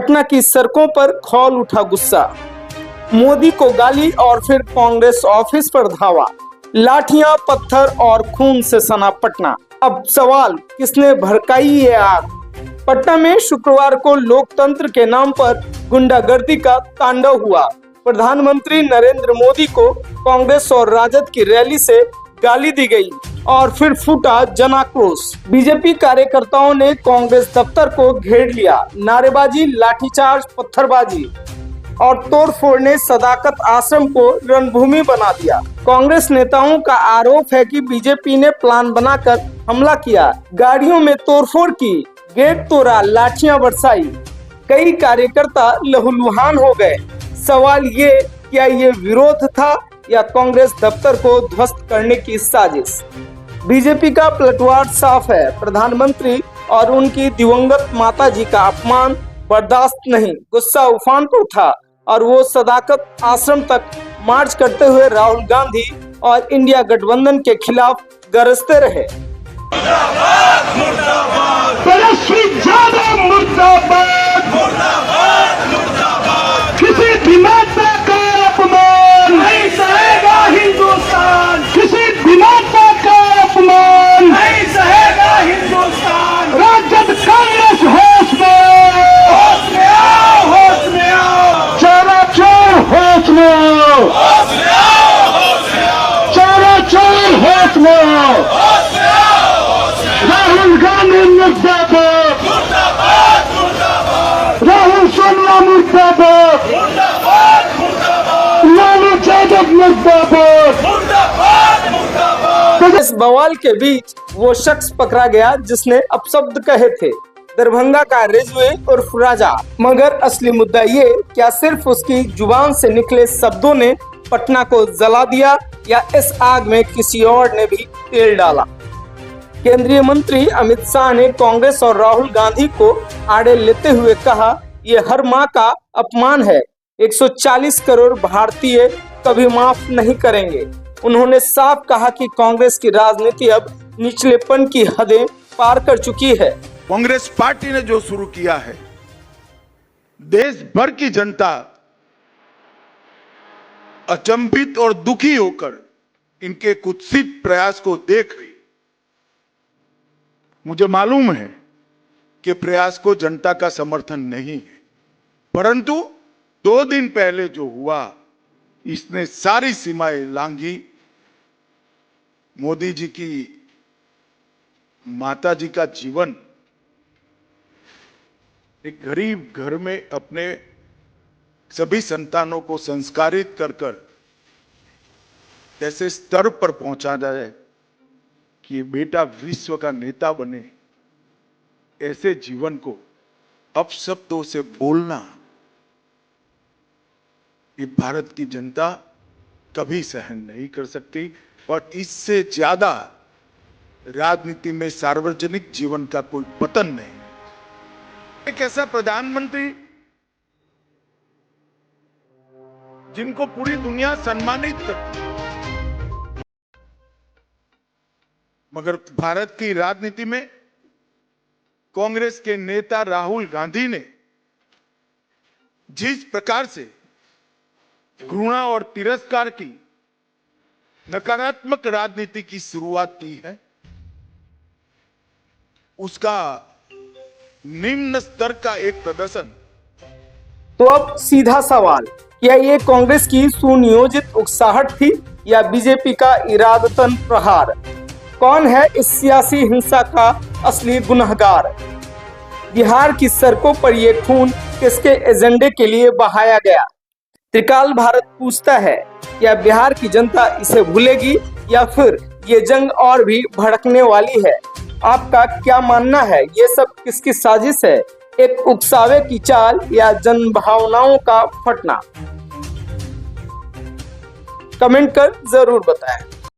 पटना की सड़कों पर खौल उठा गुस्सा, मोदी को गाली और फिर कांग्रेस ऑफिस पर धावा, लाठियां पत्थर और खून से सना पटना। अब सवाल, किसने भड़काई ये आग? पटना में शुक्रवार को लोकतंत्र के नाम पर गुंडागर्दी का तांडव हुआ। प्रधानमंत्री नरेंद्र मोदी को कांग्रेस और राजद की रैली से गाली दी गई और फिर फूटा जन आक्रोश। बीजेपी कार्यकर्ताओं ने कांग्रेस दफ्तर को घेर लिया। नारेबाजी, लाठीचार्ज, पत्थरबाजी और तोड़फोड़ ने सदाकत आश्रम को रणभूमि बना दिया। कांग्रेस नेताओं का आरोप है कि बीजेपी ने प्लान बनाकर हमला किया, गाड़ियों में तोड़फोड़ की, गेट तोड़ा, लाठियां बरसाई। कई कार्यकर्ता लहूलुहान हो गए। सवाल ये, क्या ये विरोध था या कांग्रेस दफ्तर को ध्वस्त करने की साजिश? बीजेपी का पलटवार साफ है। प्रधानमंत्री और उनकी दिवंगत माताजी का अपमान बर्दाश्त नहीं। गुस्सा उफान पर था और वो सदाकत आश्रम तक मार्च करते हुए राहुल गांधी और इंडिया गठबंधन के खिलाफ गरजते रहे। मुर्दाबाद, मुर्दाबाद, मुर्दाबाद, मुर्दाबाद, मुर्दाबाद। किसी भी माता का अपमान नहीं सहेगा हिंदुस्तान, किसी भी माता का अपमान नहीं सहेगा हिंदुस्तान। राजद कांग्रेस होश में आओ, होश में आओ, चारा चोर होश में आओ, होश में आओ, होश में आओ, चारा चोर होश में आओ, होश में आओ, होश में आओ। राहुल गांधी मुर्दाबाद, मुर्दाबाद, मुर्दाबाद, राहुल सोनिया मुर्दाबाद, मुर्दाबाद, मुर्दाबाद, लालू यादव मुर्दाबाद, मुर्दाबाद, मुर्दाबाद। इस बवाल के बीच वो शख्स पकड़ा गया जिसने अपशब्द कहे थे, दरभंगा का रिजवी उर्फ राजा। मगर असली मुद्दा ये, क्या सिर्फ उसकी जुबान से निकले शब्दों ने पटना को जला दिया या इस आग में किसी और ने भी तेल डाला? केंद्रीय मंत्री अमित शाह ने कांग्रेस और राहुल गांधी को आड़े लेते हुए कहा, ये हर माँ का अपमान है। 140 करोड़ भारतीय कभी माफ नहीं करेंगे। उन्होंने साफ कहा कि कांग्रेस की राजनीति अब निचलेपन की हदें पार कर चुकी है। कांग्रेस पार्टी ने जो शुरू किया है, देश भर की जनता अचंभित और दुखी होकर इनके कुत्सित प्रयास को देख रही। मुझे मालूम है कि प्रयास को जनता का समर्थन नहीं है, परंतु 2 दिन पहले जो हुआ, इसने सारी सीमाएं लांघी। मोदी जी की माता जी का जीवन एक गरीब घर में अपने सभी संतानों को संस्कारित कर कर ऐसे स्तर पर पहुंचा जाए कि बेटा विश्व का नेता बने, ऐसे जीवन को अपशब्दों से बोलना, ये भारत की जनता कभी सहन नहीं कर सकती। और इससे ज्यादा राजनीति में सार्वजनिक जीवन का कोई पतन नहीं। एक ऐसा प्रधानमंत्री जिनको पूरी दुनिया सम्मानित करती, मगर भारत की राजनीति में कांग्रेस के नेता राहुल गांधी ने जिस प्रकार से घृणा और तिरस्कार की नकारात्मक राजनीति की शुरुआत की है, उसका निम्न स्तर का एक प्रदर्शन। तो अब सीधा सवाल, क्या ये कांग्रेस की सुनियोजित उकसाहट थी या बीजेपी का इरादतन प्रहार? कौन है इस सियासी हिंसा का असली गुनहगार? बिहार की सड़कों पर ये खून किसके एजेंडे के लिए बहाया गया? त्रिकाल भारत पूछता है, क्या बिहार की जनता इसे भूलेगी या फिर ये जंग और भी भड़कने वाली है? आपका क्या मानना है? ये सब किसकी साजिश है? एक उकसावे की चाल या जन भावनाओं का फटना? कमेंट कर जरूर बताएं।